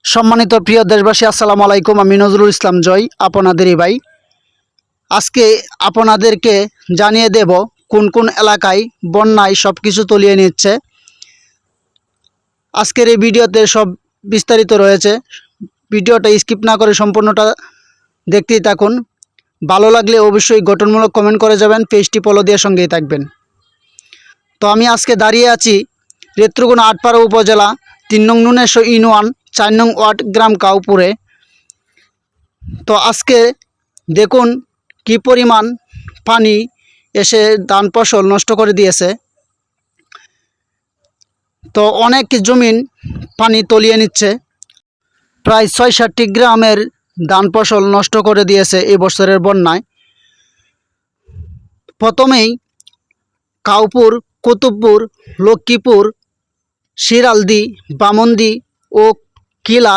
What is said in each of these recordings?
সম্মানিত প্রিয় দেশবাসী, আসসালামু আলাইকুম। আমি নজরুল ইসলাম জয়, আপনাদেরই ভাই। আজকে আপনাদেরকে জানিয়ে দেব কোন কোন এলাকায় বন্যায় সব কিছু তলিয়ে নিচ্ছে। আজকের এই ভিডিওতে সব বিস্তারিত রয়েছে। ভিডিওটা স্কিপ না করে সম্পূর্ণটা দেখতেই থাকুন। ভালো লাগলে অবশ্যই গঠনমূলক কমেন্ট করে যাবেন, পেজটি ফলো দিয়ে সঙ্গেই থাকবেন। তো আমি আজকে দাঁড়িয়ে আছি নেত্রকোনা আটপাড়া উপজেলা ৩ নং নুনেশ্বর ইউনিয়ন ৪ নং ওয়ার্ড গ্রাম কাউপুরে। তো আজকে দেখুন কি পরিমাণ পানি এসে ধান ফসল নষ্ট করে দিয়েছে। তো অনেক জমিন পানি তলিয়ে নিচ্ছে। প্রায় ৬-৭টি গ্রামের ধান ফসল নষ্ট করে দিয়েছে এই বছরের বন্যায়। প্রথমেই কাউপুর, কুতুবপুর, লক্ষ্মীপুর, শিরালদি, বামন্দি ও কিলা,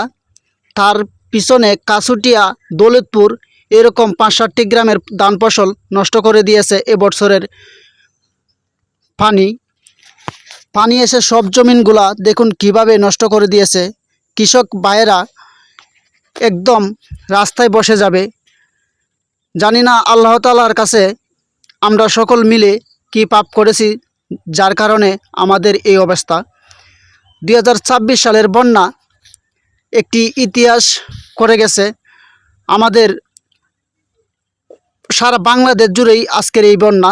তার পিছনে কাছুটিয়া, দৌলতপুর, এরকম ৫-৭টি গ্রামের ধান ফসল নষ্ট করে দিয়েছে এবছরের পানি এসে সব জমিনগুলা দেখুন কিভাবে নষ্ট করে দিয়েছে। কৃষক ভাইয়েরা একদম রাস্তায় বসে যাবে। জানি না আল্লাহ তাআলার কাছে আমরা সকল মিলে কি পাপ করেছি যার কারণে আমাদের এই অবস্থা। ২০২৬ সালের বন্যা একটি ইতিহাস করে গেছে। আমাদের সারা বাংলাদেশ জুড়েই আজকের এই বন্যা।